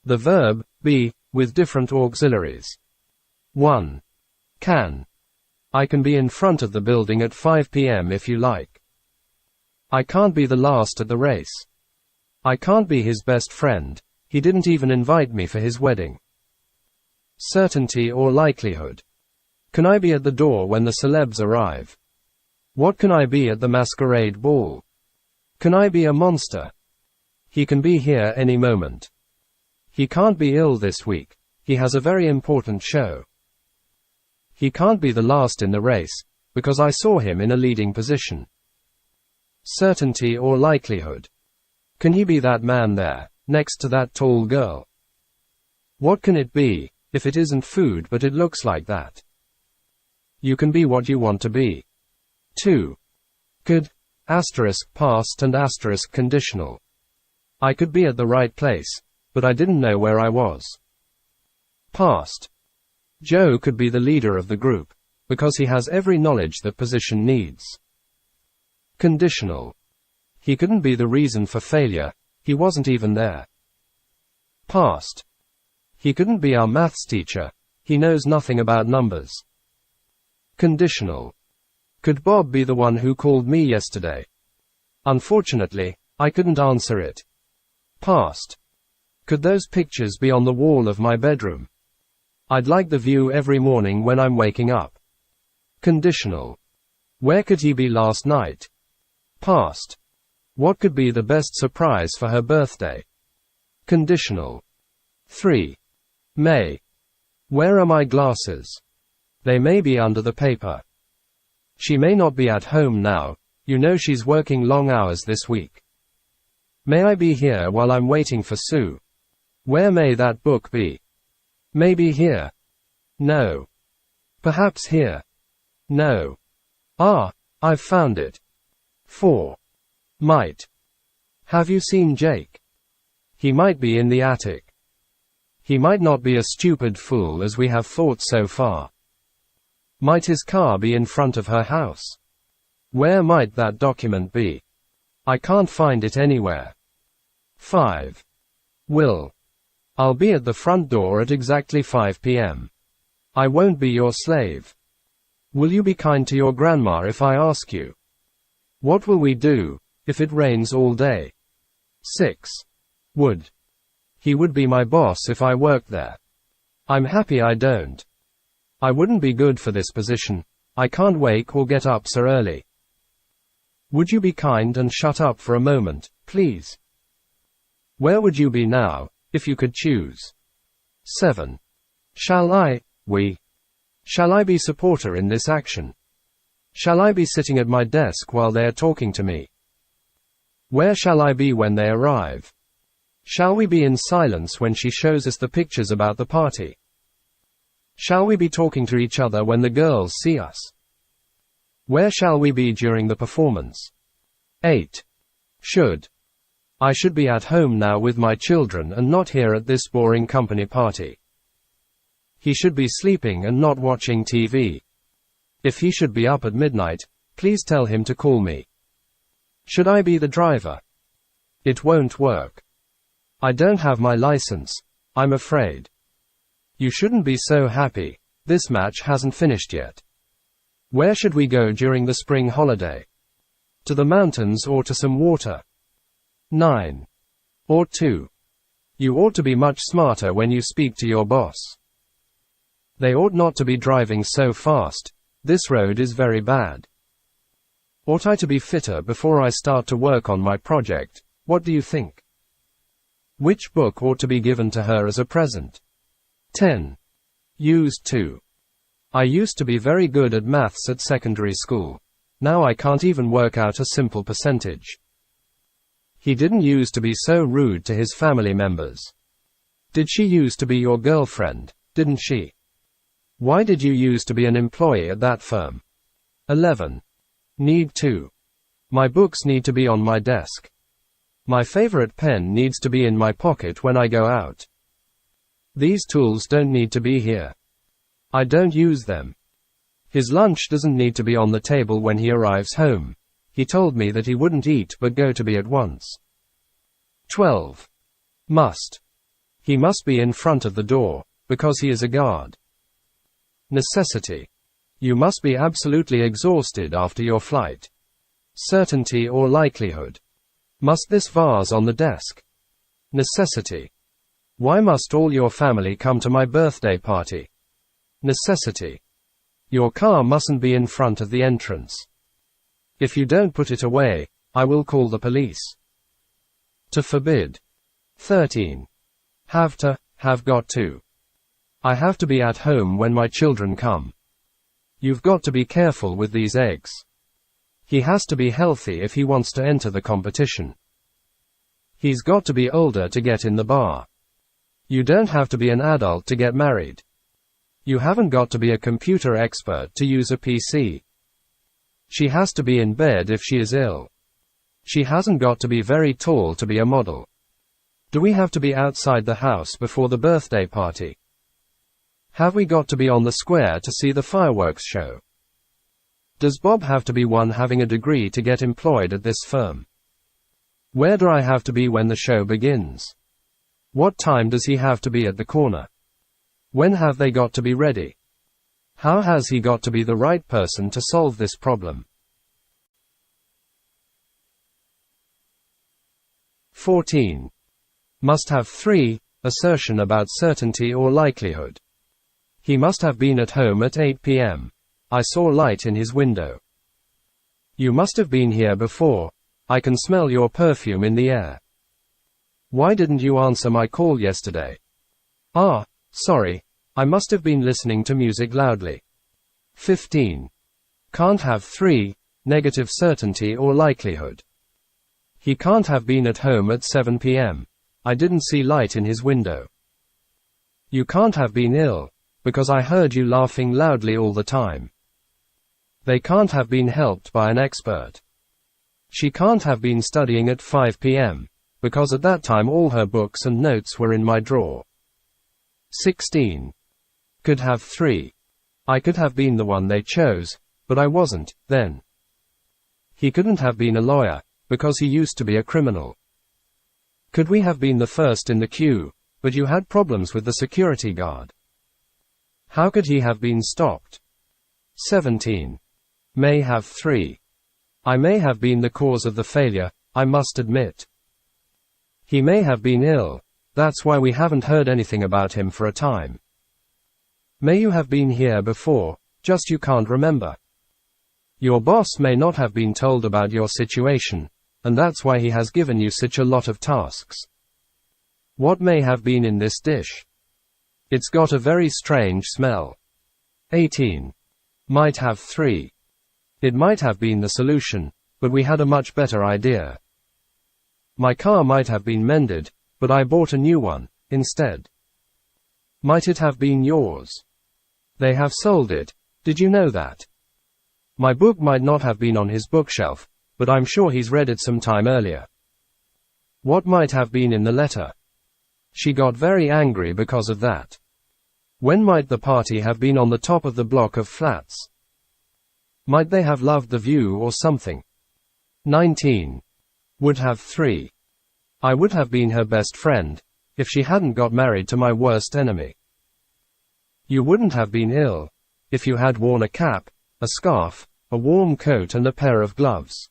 The verb, be, with different auxiliaries. 1. Can. I can be in front of the building at 5 p.m. if you like. I can't be the last at the race. I can't be his best friend. He didn't even invite me for his wedding. Certainty or likelihood. Can I be at the door when the celebs arrive? What can I be at the masquerade ball? Can I be a monster? He can be here any moment. He can't be ill this week. He has a very important show. He can't be the last in the race, because I saw him in a leading position. Certainty or likelihood. Can he be that man there, next to that tall girl? What can it be, if it isn't food but it looks like that? You can be what you want to be. 2. Could, asterisk past and asterisk conditional. I could be at the right place, but I didn't know where I was. Past. Joe could be the leader of the group, because he has every knowledge that position needs. Conditional. He couldn't be the reason for failure, he wasn't even there. Past. He couldn't be our maths teacher, he knows nothing about numbers. Conditional. Could Bob be the one who called me yesterday? Unfortunately, I couldn't answer it. Past. Could those pictures be on the wall of my bedroom? I'd like the view every morning when I'm waking up. Conditional. Where could he be last night? Past. What could be the best surprise for her birthday? Conditional. 3. May. Where are my glasses? They may be under the paper. She may not be at home now, you know she's working long hours this week. May I be here while I'm waiting for Sue? Where may that book be? Maybe here. No. Perhaps here. No. Ah, I've found it. 4. Might. Have you seen Jake? He might be in the attic. He might not be a stupid fool as we have thought so far. Might his car be in front of her house? Where might that document be? I can't find it anywhere. 5. Will. I'll be at the front door at exactly 5 p.m. I won't be your slave. Will you be kind to your grandma if I ask you? What will we do if it rains all day? 6. Would. He would be my boss if I worked there. I'm happy I don't. I wouldn't be good for this position. I can't wake or get up so early. Would you be kind and shut up for a moment, please? Where would you be now, if you could choose? 7. Shall I be supporter in this action? Shall I be sitting at my desk while they are talking to me? Where shall I be when they arrive? Shall we be in silence when she shows us the pictures about the party? Shall we be talking to each other when the girls see us? Where shall we be during the performance? 8. Should. I should be at home now with my children and not here at this boring company party. He should be sleeping and not watching TV. If he should be up at midnight, please tell him to call me. Should I be the driver? It won't work. I don't have my license, I'm afraid. You shouldn't be so happy, this match hasn't finished yet. Where should we go during the spring holiday? To the mountains or to some water? 9. Or 2. You ought to be much smarter when you speak to your boss. They ought not to be driving so fast, this road is very bad. Ought I to be fitter before I start to work on my project, what do you think? Which book ought to be given to her as a present? 10. Used to. I used to be very good at maths at secondary school. Now I can't even work out a simple percentage. He didn't used to be so rude to his family members. Did she used to be your girlfriend, didn't she? Why did you used to be an employee at that firm? 11. Need to. My books need to be on my desk. My favorite pen needs to be in my pocket when I go out. These tools don't need to be here. I don't use them. His lunch doesn't need to be on the table when he arrives home. He told me that he wouldn't eat but go to be at once. 12. Must. He must be in front of the door, because he is a guard. Necessity. You must be absolutely exhausted after your flight. Certainty or likelihood. Must this vase on the desk? Necessity. Why must all your family come to my birthday party? Necessity. Your car mustn't be in front of the entrance. If you don't put it away, I will call the police. To forbid. 13. Have to, have got to. I have to be at home when my children come. You've got to be careful with these eggs. He has to be healthy if he wants to enter the competition. He's got to be older to get in the bar. You don't have to be an adult to get married. You haven't got to be a computer expert to use a PC. She has to be in bed if she is ill. She hasn't got to be very tall to be a model. Do we have to be outside the house before the birthday party? Have we got to be on the square to see the fireworks show? Does Bob have to be one having a degree to get employed at this firm? Where do I have to be when the show begins? What time does he have to be at the corner? When have they got to be ready? How has he got to be the right person to solve this problem? 14. Must have 3. Assertion about certainty or likelihood. He must have been at home at 8 p.m. I saw light in his window. You must have been here before. I can smell your perfume in the air. Why didn't you answer my call yesterday? Ah, sorry. I must have been listening to music loudly. 15. Can't have 3. Negative certainty or likelihood. He can't have been at home at 7 p.m. I didn't see light in his window. You can't have been ill, because I heard you laughing loudly all the time. They can't have been helped by an expert. She can't have been studying at 5 p.m., because at that time all her books and notes were in my drawer. 16. Could have 3. I could have been the one they chose, but I wasn't, then. He couldn't have been a lawyer, because he used to be a criminal. Could we have been the first in the queue, but you had problems with the security guard? How could he have been stopped? 17. May have 3. I may have been the cause of the failure, I must admit. He may have been ill, that's why we haven't heard anything about him for a time. May you have been here before, just you can't remember. Your boss may not have been told about your situation, and that's why he has given you such a lot of tasks. What may have been in this dish? It's got a very strange smell. 18. Might have 3. It might have been the solution, but we had a much better idea. My car might have been mended, but I bought a new one, instead. Might it have been yours? They have sold it, did you know that? My book might not have been on his bookshelf, but I'm sure he's read it some time earlier. What might have been in the letter? She got very angry because of that. When might the party have been on the top of the block of flats? Might they have loved the view or something? 19. Would have 3. I would have been her best friend, if she hadn't got married to my worst enemy. You wouldn't have been ill, if you had worn a cap, a scarf, a warm coat and a pair of gloves.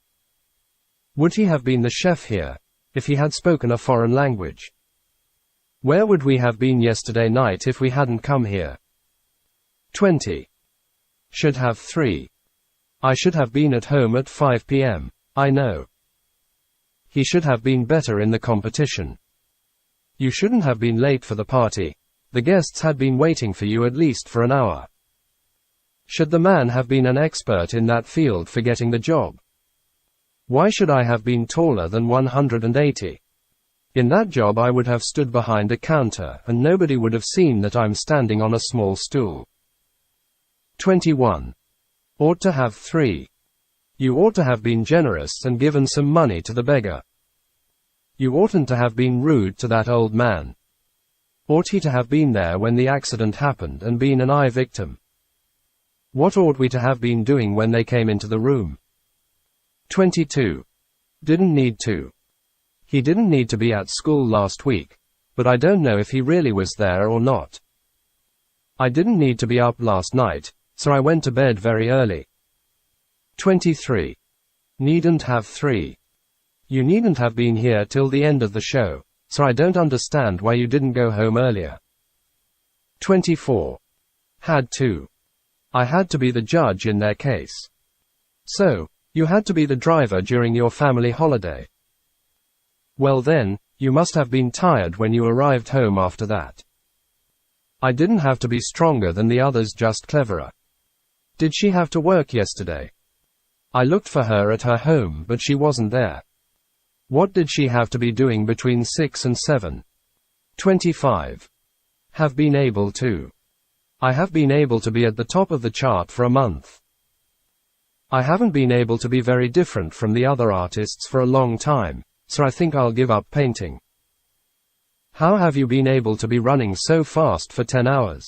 Would he have been the chef here, if he had spoken a foreign language? Where would we have been yesterday night if we hadn't come here? 20. Should have 3. I should have been at home at 5 p.m., I know. He should have been better in the competition. You shouldn't have been late for the party. The guests had been waiting for you at least for an hour. Should the man have been an expert in that field for getting the job? Why should I have been taller than 180? In that job I would have stood behind a counter and nobody would have seen that I'm standing on a small stool. 21. Ought to have 3. You ought to have been generous and given some money to the beggar. You oughtn't to have been rude to that old man. Ought he to have been there when the accident happened and been an eye victim? What ought we to have been doing when they came into the room? 22. Didn't need to. He didn't need to be at school last week. but I don't know if he really was there or not. I didn't need to be up last night, so I went to bed very early. 23. Needn't have 3. You needn't have been here till the end of the show, so I don't understand why you didn't go home earlier. 24. Had to. I had to be the judge in their case. So, you had to be the driver during your family holiday. Well then, you must have been tired when you arrived home after that. I didn't have to be stronger than the others, just cleverer. Did she have to work yesterday? I looked for her at her home, but she wasn't there. What did she have to be doing between 6 and 7? 25. Have been able to. I have been able to be at the top of the chart for a month. I haven't been able to be very different from the other artists for a long time, so I think I'll give up painting. How have you been able to be running so fast for 10 hours?